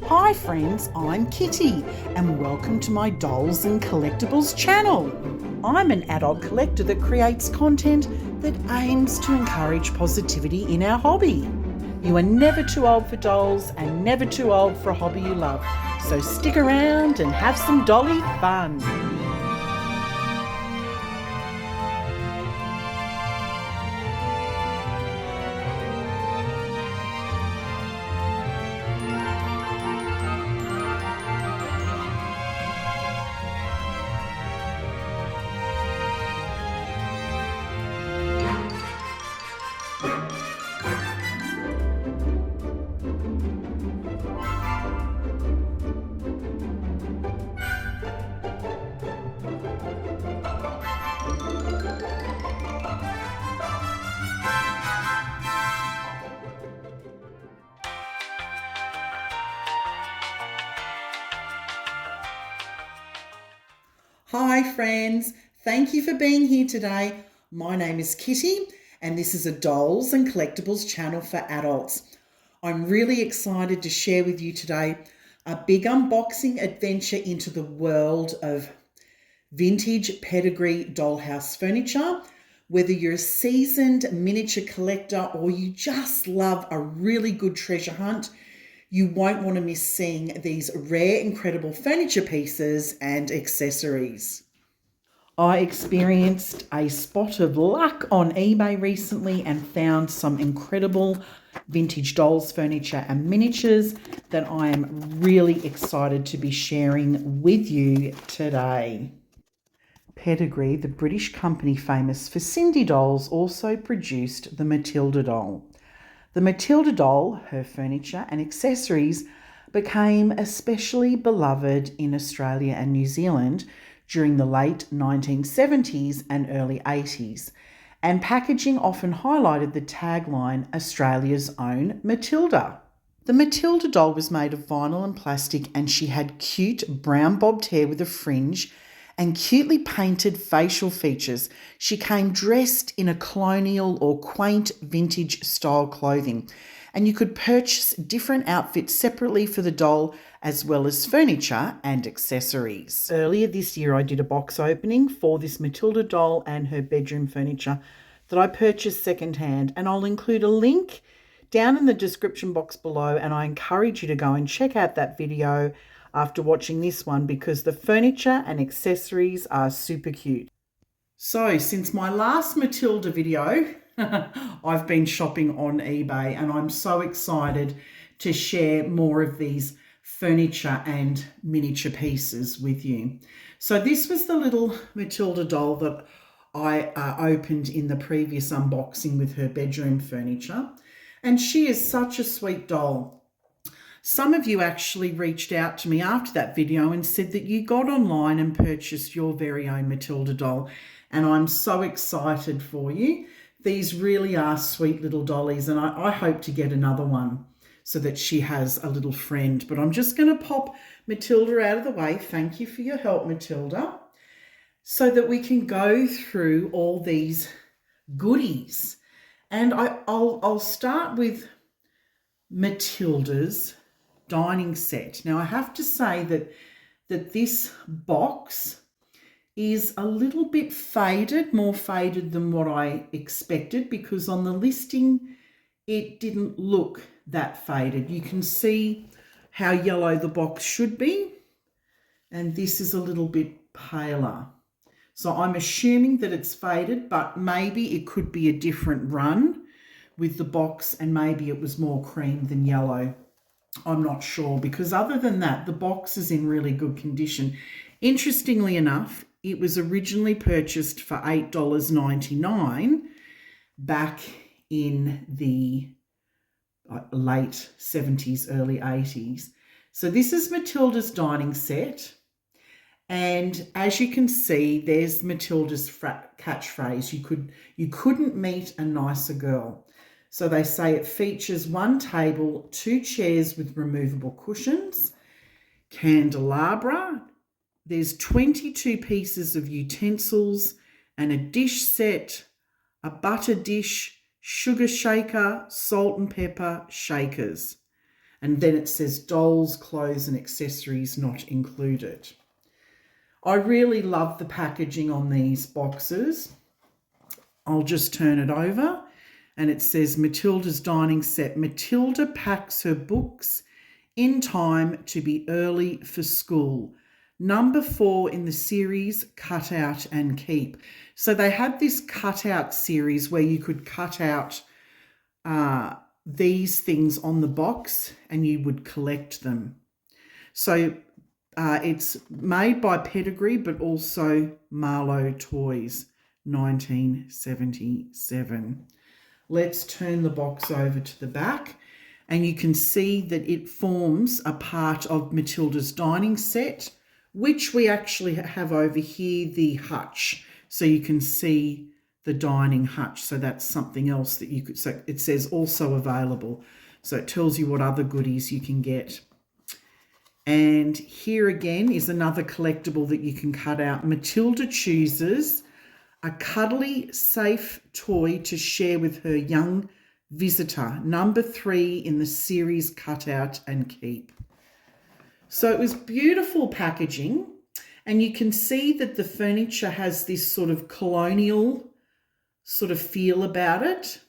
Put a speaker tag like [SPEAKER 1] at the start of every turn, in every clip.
[SPEAKER 1] Hi friends, I'm Kitty and welcome to my Dolls and Collectibles channel. I'm an adult collector that creates content that aims to encourage positivity in our hobby. You are never too old for dolls and never too old for a hobby you love, so stick around and have some dolly fun. Hi friends, thank you for being here today. My name is Kitty and this is a Dolls and Collectibles channel for adults. I'm really excited to share with you today a big unboxing adventure into the world of vintage Pedigree Dollhouse furniture. Whether you're a seasoned miniature collector or you just love a really good treasure hunt, you won't want to miss seeing these rare, incredible furniture pieces and accessories. I experienced a spot of luck on eBay recently and found some incredible vintage dolls furniture and miniatures that I am really excited to be sharing with you today. Pedigree, the British company famous for Cindy dolls, also produced the Matilda doll. The Matilda doll, her furniture and accessories became especially beloved in Australia and New Zealand during the late 1970s and early 80s, and packaging often highlighted the tagline, Australia's own Matilda. The Matilda doll was made of vinyl and plastic, and she had cute brown bobbed hair with a fringe and cutely painted facial features. She came dressed in a colonial or quaint vintage style clothing, and you could purchase different outfits separately for the doll as well as furniture and accessories. Earlier this year I did a box opening for this Matilda doll and her bedroom furniture that I purchased secondhand, and I'll include a link down in the description box below, and I encourage you to go and check out that video after watching this one because the furniture and accessories are super cute. So since my last Matilda video, I've been shopping on eBay and I'm so excited to share more of these furniture and miniature pieces with you. So this was the little Matilda doll that I opened in the previous unboxing with her bedroom furniture, and she is such a sweet doll. Some of you actually reached out to me after that video and said that you got online and purchased your very own Matilda doll, and I'm so excited for you. These really are sweet little dollies, and I hope to get another one so that she has a little friend. But I'm just going to pop Matilda out of the way. Thank you for your help, Matilda, so that we can go through all these goodies. And I'll start with Matilda's dining set. Now I have to say that this box is a little bit faded, more faded than what I expected, because on the listing it didn't look that faded. You can see how yellow the box should be, and this is a little bit paler. So I'm assuming that it's faded, but maybe it could be a different run with the box and maybe it was more cream than yellow. I'm not sure, because other than that, the box is in really good condition. Interestingly enough, it was originally purchased for $8.99 back in the late 70s, early 80s. So this is Matilda's dining set. And as you can see, there's Matilda's catchphrase, you couldn't meet a nicer girl. So they say it features one table, 2 chairs with removable cushions, candelabra. There's 22 pieces of utensils and a dish set, a butter dish, sugar shaker, salt and pepper shakers. And then it says dolls, clothes and accessories not included. I really love the packaging on these boxes. I'll just turn it over and it says Matilda's dining set. Matilda packs her books in time to be early for school. Number 4 in the series, Cut Out and Keep. So they had this cutout series where you could cut out these things on the box and you would collect them. So it's made by Pedigree, but also Marlowe Toys, 1977. Let's turn the box over to the back and you can see that it forms a part of Matilda's dining set, which we actually have over here, the hutch. So you can see the dining hutch. So that's something else that you could, so it says also available. So it tells you what other goodies you can get. And here again is another collectible that you can cut out. Matilda chooses a cuddly, safe toy to share with her young visitor. Number 3 in the series, Cut Out and Keep. So it was beautiful packaging. And you can see that the furniture has this sort of colonial sort of feel about it.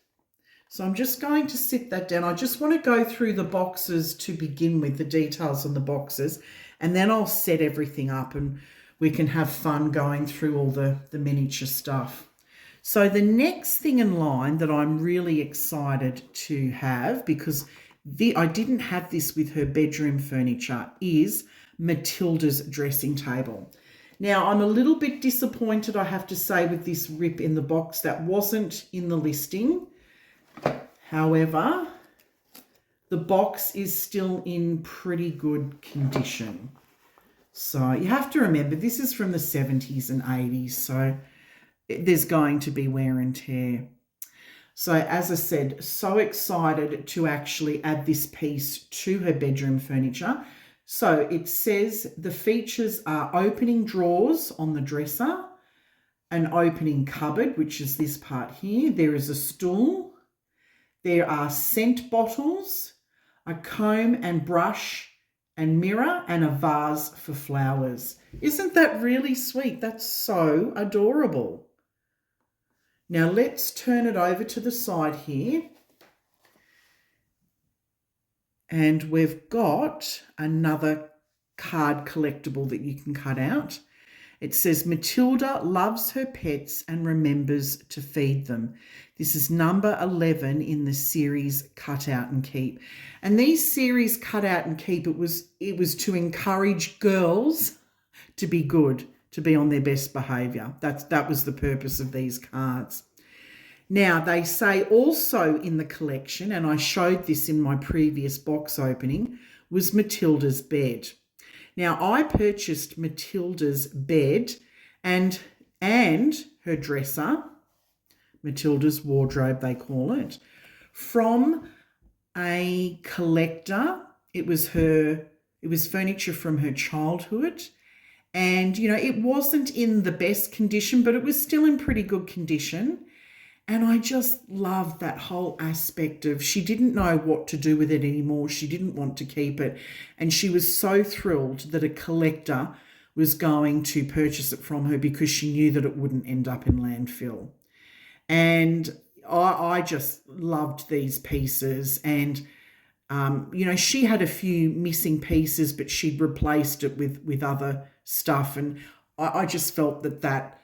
[SPEAKER 1] So I'm just going to sit that down. I just want to go through the boxes to begin with, the details on the boxes, and then I'll set everything up and we can have fun going through all the miniature stuff. So the next thing in line that I'm really excited to have, because I didn't have this with her bedroom furniture, is Matilda's dressing table. Now, I'm a little bit disappointed, I have to say, with this rip in the box that wasn't in the listing. However, the box is still in pretty good condition. So you have to remember, this is from the 70s and 80s, so there's going to be wear and tear. So as I said, so excited to actually add this piece to her bedroom furniture. So it says the features are opening drawers on the dresser, an opening cupboard, which is this part here. There is a stool. There are scent bottles, a comb and brush and mirror, and a vase for flowers. Isn't that really sweet? That's so adorable. Now let's turn it over to the side here. And we've got another card collectible that you can cut out. It says, Matilda loves her pets and remembers to feed them. This is number 11 in the series Cut Out and Keep. And these series Cut Out and Keep, it was to encourage girls to be good, to be on their best behaviour. That was the purpose of these cards. Now, they say also in the collection, and I showed this in my previous box opening, was Matilda's bed. Now, I purchased Matilda's bed and her dresser, Matilda's wardrobe, they call it, from a collector. It was furniture from her childhood. And, you know, it wasn't in the best condition, but it was still in pretty good condition. And I just loved that whole aspect of, she didn't know what to do with it anymore. She didn't want to keep it. And she was so thrilled that a collector was going to purchase it from her because she knew that it wouldn't end up in landfill. And I just loved these pieces. And, you know, she had a few missing pieces, but she'd replaced it with other stuff. And I just felt that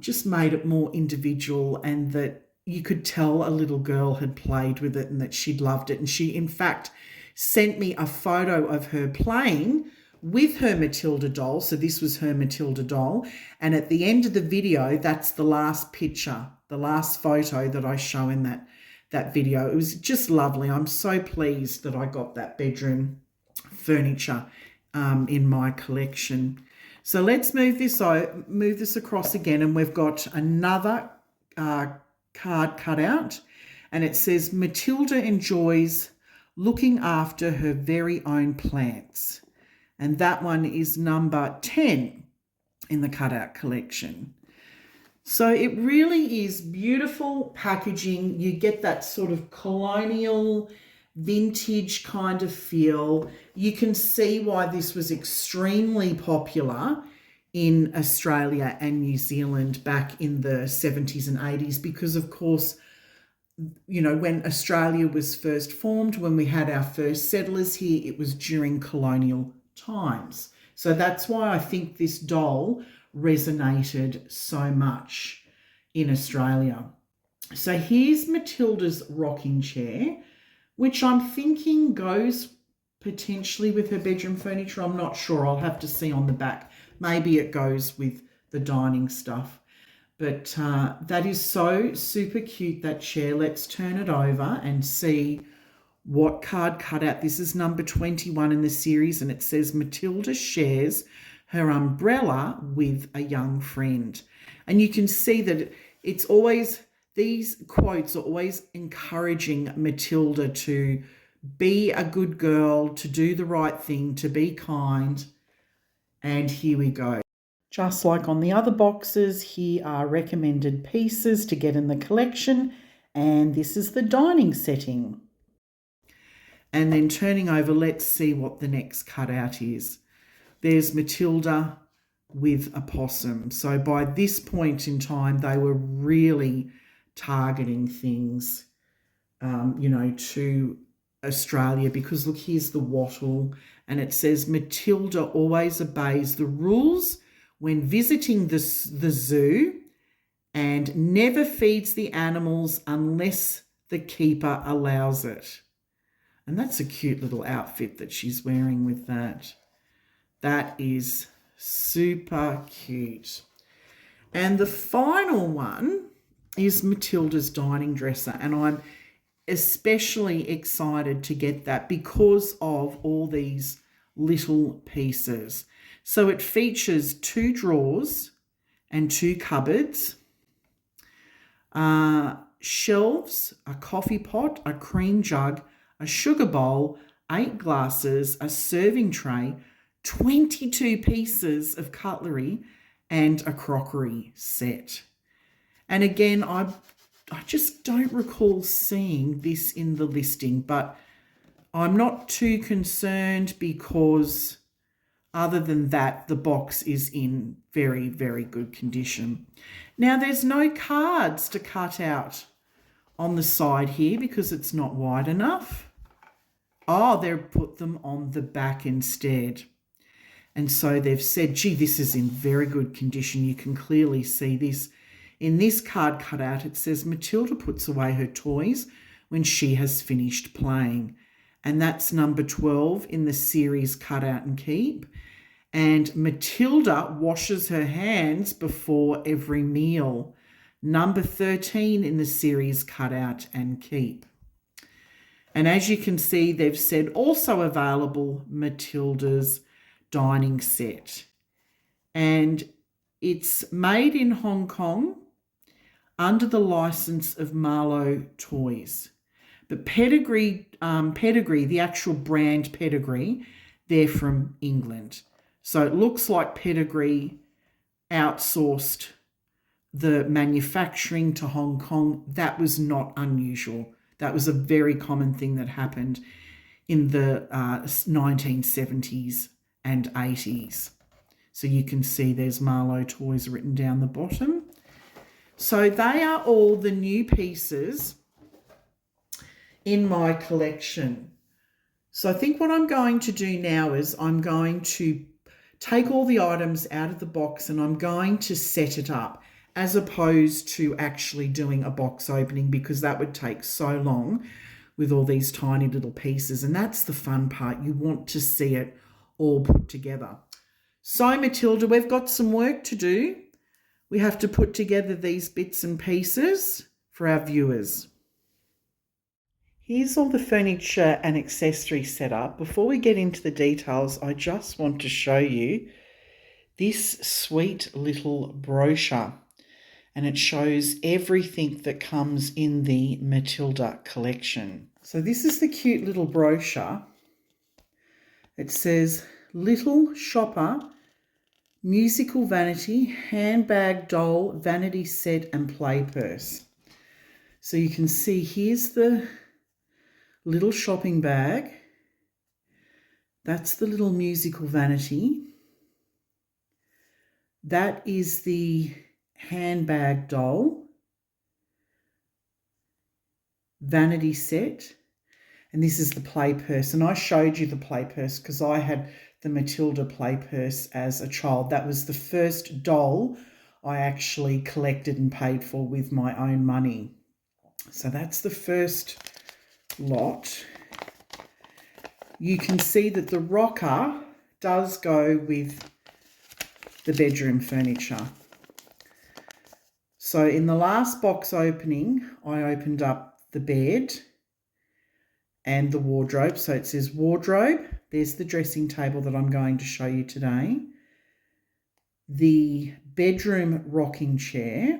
[SPEAKER 1] just made it more individual, and that you could tell a little girl had played with it and that she'd loved it. And she, in fact, sent me a photo of her playing with her Matilda doll. So this was her Matilda doll. And at the end of the video, that's the last picture, the last photo that I show in that video. It was just lovely. I'm so pleased that I got that bedroom furniture in my collection. So let's move this across again, and we've got another card cut out, and it says, Matilda enjoys looking after her very own plants. And that one is number 10 in the cutout collection. So it really is beautiful packaging. You get that sort of colonial vintage kind of feel. You can see why this was extremely popular in Australia and New Zealand back in the 70s and 80s because, of course, you know, when Australia was first formed, when we had our first settlers here, it was during colonial times. So that's why I think this doll resonated so much in Australia. So here's Matilda's rocking chair, which I'm thinking goes potentially with her bedroom furniture. I'm not sure. I'll have to see on the back. Maybe it goes with the dining stuff. But that is so super cute, that chair. Let's turn it over and see what card cutout. This is number 21 in the series, and it says Matilda shares her umbrella with a young friend. And you can see that it's always, these quotes are always encouraging Matilda to be a good girl, to do the right thing, to be kind. And here we go. Just like on the other boxes, here are recommended pieces to get in the collection, and this is the dining setting. And then turning over, let's see what the next cutout is. There's Matilda with a possum. So by this point in time, they were really targeting things, you know, to Australia, because look, here's the wattle, and it says Matilda always obeys the rules when visiting the zoo and never feeds the animals unless the keeper allows it. And that's a cute little outfit that she's wearing with that. That is super cute. And the final one is Matilda's dining dresser, and I'm especially excited to get that because of all these little pieces. So it features 2 drawers and 2 cupboards, shelves, a coffee pot, a cream jug, a sugar bowl, 8 glasses, a serving tray, 22 pieces of cutlery, and a crockery set. And again, I just don't recall seeing this in the listing, but I'm not too concerned because other than that, the box is in very, very good condition. Now, there's no cards to cut out on the side here because it's not wide enough. Oh, they've put them on the back instead. And so they've said, gee, this is in very good condition. You can clearly see this. In this card cutout, it says Matilda puts away her toys when she has finished playing. And that's number 12 in the series Cut Out and Keep. And Matilda washes her hands before every meal. Number 13 in the series Cut Out and Keep. And as you can see, they've said also available Matilda's dining set. And it's made in Hong Kong under the license of Marlowe Toys. But Pedigree, the actual brand Pedigree, they're from England. So it looks like Pedigree outsourced the manufacturing to Hong Kong. That was not unusual. That was a very common thing that happened in the 1970s and 80s. So you can see there's Marlowe Toys written down the bottom. So they are all the new pieces in my collection. So I think what I'm going to do now is I'm going to take all the items out of the box and I'm going to set it up as opposed to actually doing a box opening because that would take so long with all these tiny little pieces. And that's the fun part. You want to see it all put together. So Matilda, we've got some work to do. We have to put together these bits and pieces for our viewers. Here's all the furniture and accessories set up. Before we get into the details, I just want to show you this sweet little brochure. And it shows everything that comes in the Matilda collection. So this is the cute little brochure. It says, Little Shopper, Musical Vanity, Handbag Doll, Vanity Set and Play Purse. So you can see here's the little shopping bag. That's the little musical vanity. That is the handbag doll. Vanity set. And this is the play purse. And I showed you the play purse because I had the Matilda play purse as a child. That was the first doll I actually collected and paid for with my own money. So that's the first lot. You can see that the rocker does go with the bedroom furniture. So in the last box opening, I opened up the bed and the wardrobe. So it says wardrobe. There's the dressing table that I'm going to show you today. The bedroom rocking chair.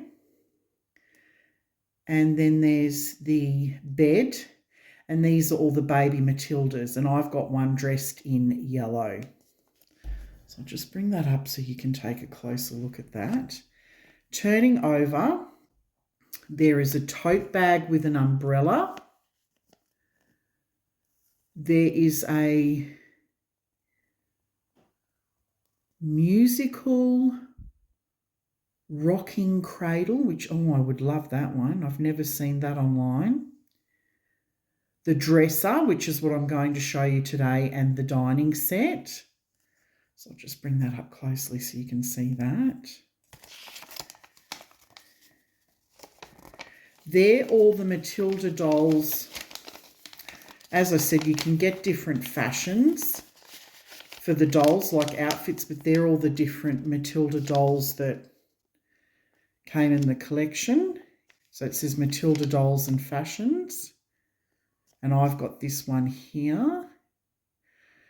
[SPEAKER 1] And then there's the bed. And these are all the baby Matildas. And I've got one dressed in yellow. So I'll just bring that up so you can take a closer look at that. Turning over, there is a tote bag with an umbrella. There is a musical rocking cradle, which, oh, I would love that one. I've never seen that online. The dresser, which is what I'm going to show you today, and the dining set. So I'll just bring that up closely so you can see that. They're all the Matilda dolls. As I said, you can get different fashions for the dolls, like outfits, but they're all the different Matilda dolls that came in the collection. So it says Matilda Dolls and Fashions. And I've got this one here.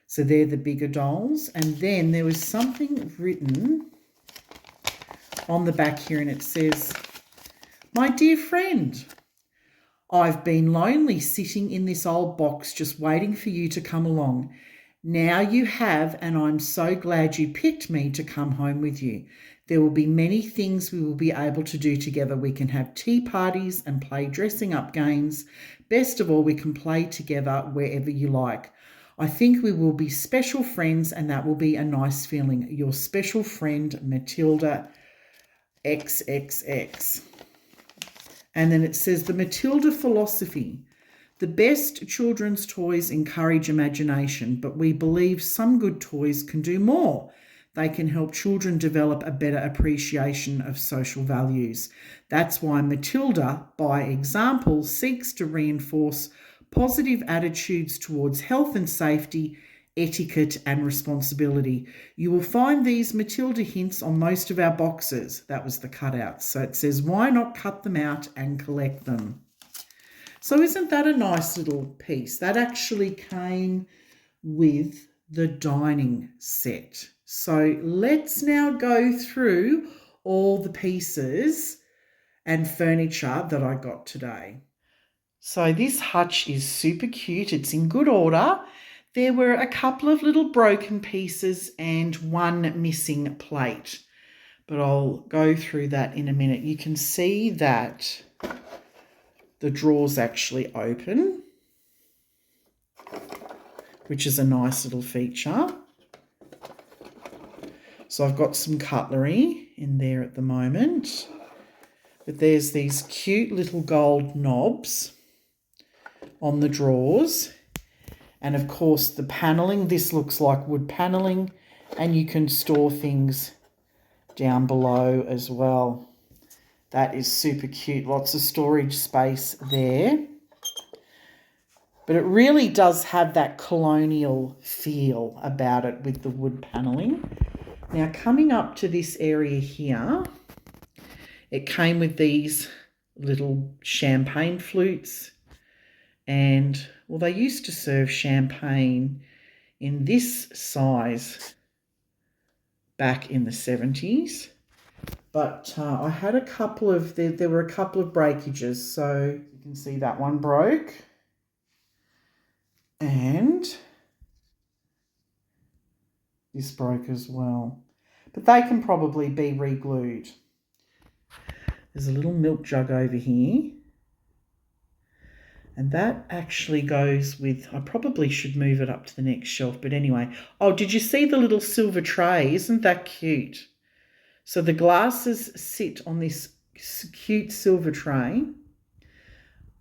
[SPEAKER 1] So they're the bigger dolls. And then there was something written on the back here, and it says, "My dear friend, I've been lonely sitting in this old box just waiting for you to come along. Now you have, and I'm so glad you picked me to come home with you. There will be many things we will be able to do together. We can have tea parties and play dressing up games. Best of all, we can play together wherever you like. I think we will be special friends, and that will be a nice feeling. Your special friend, Matilda XXX." And then it says the Matilda philosophy. The best children's toys encourage imagination, but we believe some good toys can do more. They can help children develop a better appreciation of social values. That's why Matilda, by example, seeks to reinforce positive attitudes towards health and safety, etiquette and responsibility. You will find these Matilda hints on most of our boxes. That was the cutouts. So it says, why not cut them out and collect them? So isn't that a nice little piece? That actually came with the dining set. So let's now go through all the pieces and furniture that I got today. So this hutch is super cute. It's in good order. There were a couple of little broken pieces and one missing plate, but I'll go through that in a minute. You can see that the drawers actually open, which is a nice little feature. So I've got some cutlery in there at the moment, but there's these cute little gold knobs on the drawers. And of course the paneling, this looks like wood paneling, and you can store things down below as well. That is super cute. Lots of storage space there. But it really does have that colonial feel about it with the wood paneling. Now coming up to this area here, it came with these little champagne flutes. And, well, they used to serve champagne in this size back in the 70s. But I had a couple of, there were a couple of breakages. So you can see that one broke. And this broke as well. But they can probably be re-glued. There's a little milk jug over here. And that actually goes with, I probably should move it up to the next shelf, but anyway. Oh, did you see the little silver tray? Isn't that cute? So the glasses sit on this cute silver tray.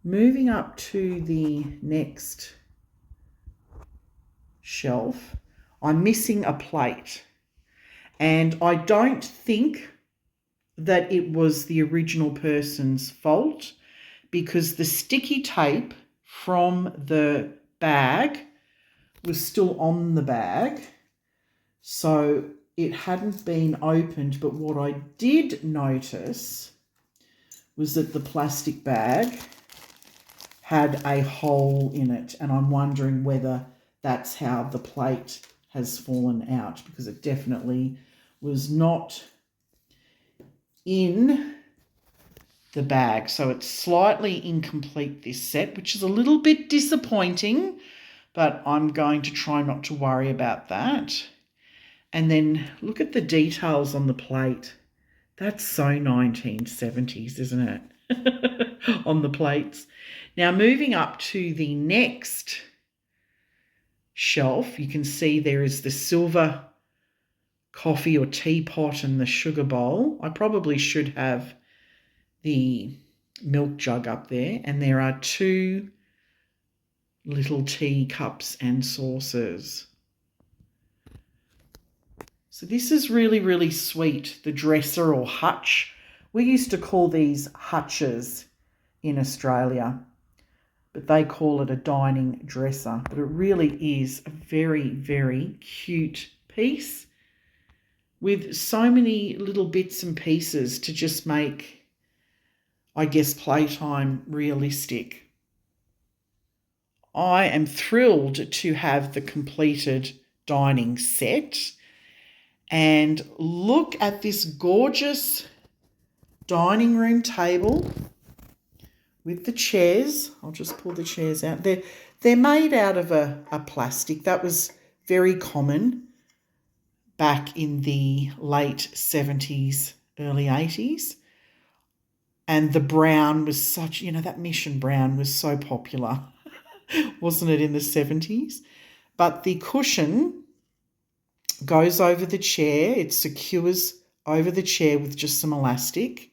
[SPEAKER 1] Moving up to the next shelf, I'm missing a plate. And I don't think that it was the original person's fault, because the sticky tape from the bag was still on the bag. So it hadn't been opened, but what I did notice was that the plastic bag had a hole in it, and I'm wondering whether that's how the plate has fallen out, because it definitely was not in the bag. So it's slightly incomplete, this set, which is a little bit disappointing, but I'm going to try not to worry about that. And then look at the details on the plate. That's so 1970s, isn't it? On the plates. Now moving up to the next shelf, you can see there is the silver coffee or teapot and the sugar bowl. I probably should have the milk jug up there, and there are 2 little tea cups and saucers. So this is really, really sweet, the dresser or hutch. We used to call these hutches in Australia, but they call it a dining dresser. But it really is a very, very cute piece with so many little bits and pieces to just make, I guess, playtime realistic. I am thrilled to have the completed dining set. And look at this gorgeous dining room table with the chairs. I'll just pull the chairs out. They're made out of a plastic. That was very common back in the late 70s, early 80s. And the brown was such, that mission brown was so popular, wasn't it, in the 70s? But the cushion goes over the chair. It secures over the chair with just some elastic.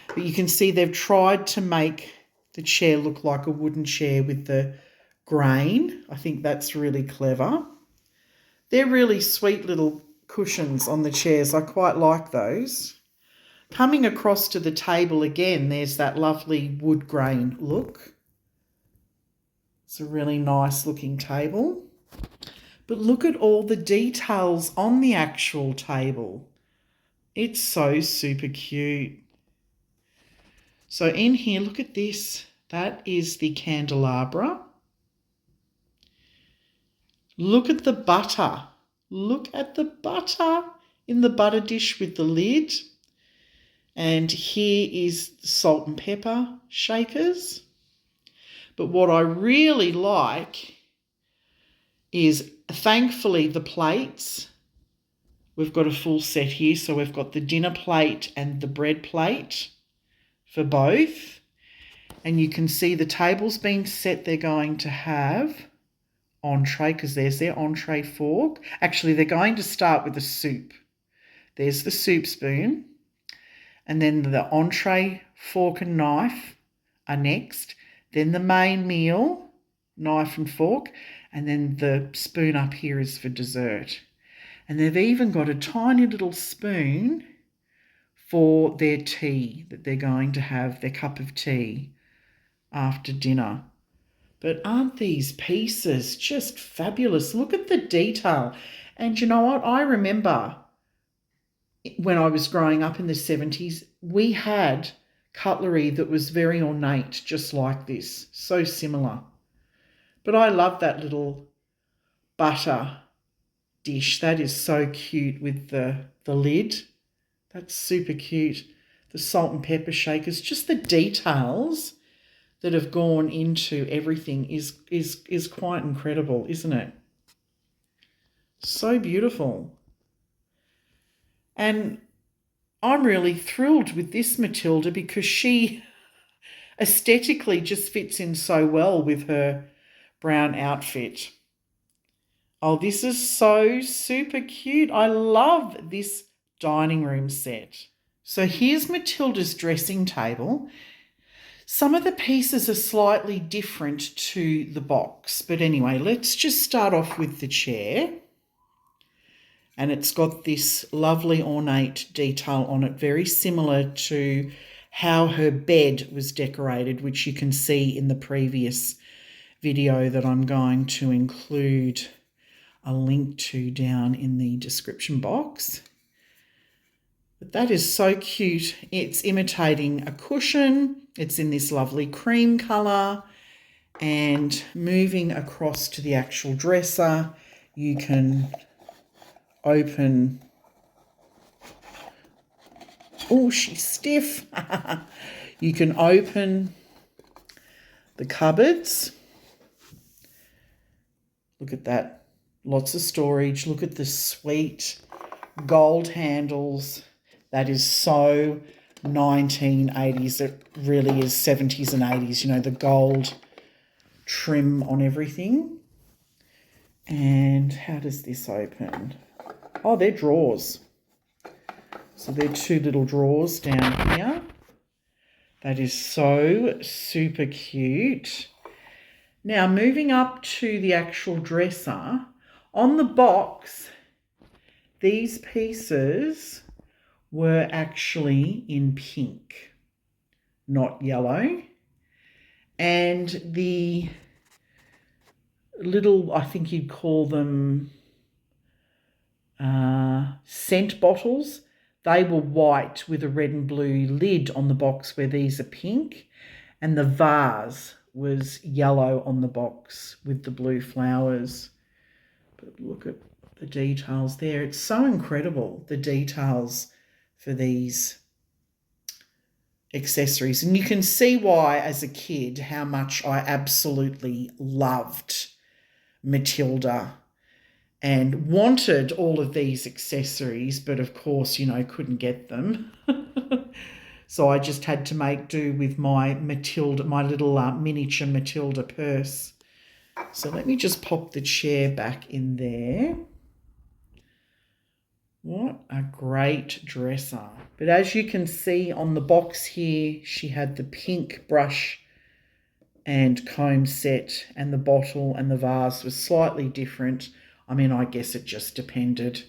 [SPEAKER 1] But you can see they've tried to make the chair look like a wooden chair with the grain. I think that's really clever. They're really sweet little cushions on the chairs. I quite like those. Coming across to the table again, there's that lovely wood grain look. It's a really nice looking table. But look at all the details on the actual table. It's so super cute. So in here, look at this. That is the candelabra. Look at the butter. Look at the butter in the butter dish with the lid. And here is the salt and pepper shakers. But what I really like is, thankfully, the plates. We've got a full set here. So we've got the dinner plate and the bread plate for both. And you can see the table's been set. They're going to have entree, because there's their entree fork. Actually, they're going to start with the soup. There's the soup spoon. And then the entree fork and knife are next. Then the main meal, knife and fork. And then the spoon up here is for dessert. And they've even got a tiny little spoon for their tea that they're going to have, their cup of tea after dinner. But aren't these pieces just fabulous? Look at the detail. And you know what? I remember when I was growing up in the 70s, we had cutlery that was very ornate, just like this, so similar. But I love that little butter dish. That is so cute with the lid. That's super cute. The salt and pepper shakers, just the details that have gone into everything is quite incredible, isn't it? So beautiful. And I'm really thrilled with this Matilda, because she aesthetically just fits in so well with her brown outfit. Oh, this is so super cute. I love this dining room set. So here's Matilda's dressing table. Some of the pieces are slightly different to the box, but anyway, let's just start off with the chair. And it's got this lovely ornate detail on it, very similar to how her bed was decorated, which you can see in the previous video that I'm going to include a link to down in the description box. But that is so cute. It's imitating a cushion. It's in this lovely cream colour. And moving across to the actual dresser, you can open. Oh, she's stiff. You can open the cupboards. Look at that. Lots of storage. Look at the sweet gold handles. That is so 1980s. It really is 70s and 80s, you know, the gold trim on everything. And how does this open? Oh, they're drawers. So they're two little drawers down here. That is so super cute. Now, moving up to the actual dresser, on the box, these pieces were actually in pink, not yellow. And the little, I think you'd call them scent bottles, they were white with a red and blue lid on the box where these are pink. And the vase was yellow on the box with the blue flowers. But look at the details there. It's so incredible, the details for these accessories. And you can see why, as a kid, how much I absolutely loved Matilda and wanted all of these accessories, but of course, you know, couldn't get them. So I just had to make do with my Matilda, my little miniature Matilda purse. So let me just pop the chair back in there. What a great dresser. But as you can see on the box here, she had the pink brush and comb set, and the bottle and the vase was slightly different. I mean, I guess it just depended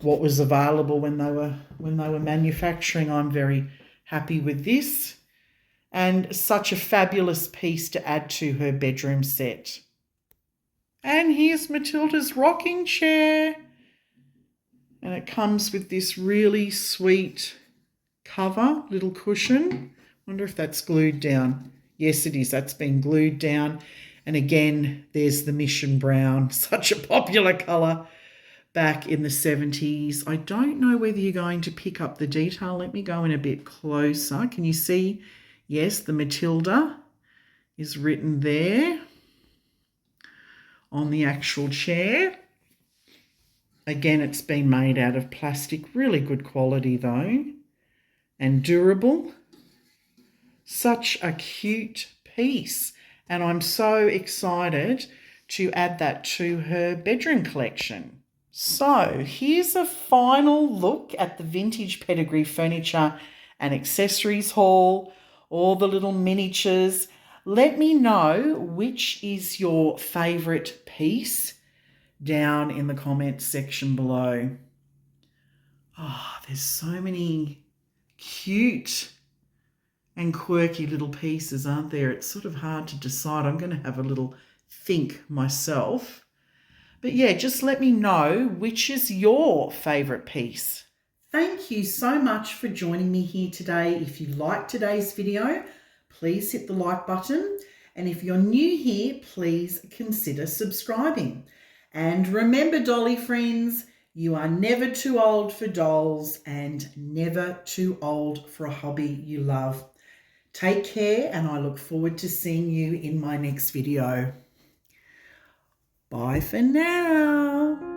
[SPEAKER 1] what was available when they were manufacturing. I'm very happy with this, and such a fabulous piece to add to her bedroom set. And here's Matilda's rocking chair. And it comes with this really sweet cover, little cushion. Wonder if that's glued down. Yes, it is. That's been glued down. And again, there's the Mission Brown, such a popular colour back in the 70s. I don't know whether you're going to pick up the detail. Let me go in a bit closer. Can you see? Yes, the Matilda is written there on the actual chair. Again, it's been made out of plastic, really good quality though, and durable. Such a cute piece, and I'm so excited to add that to her bedroom collection. So here's a final look at the vintage Pedigree furniture and accessories haul, all the little miniatures. Let me know which is your favourite piece down in the comments section below. Oh, there's so many cute and quirky little pieces, aren't there? It's sort of hard to decide. I'm going to have a little think myself. But yeah, just let me know which is your favourite piece. Thank you so much for joining me here today. If you liked today's video, please hit the like button. And if you're new here, please consider subscribing. And remember, dolly friends, you are never too old for dolls and never too old for a hobby you love. Take care, and I look forward to seeing you in my next video. Bye for now.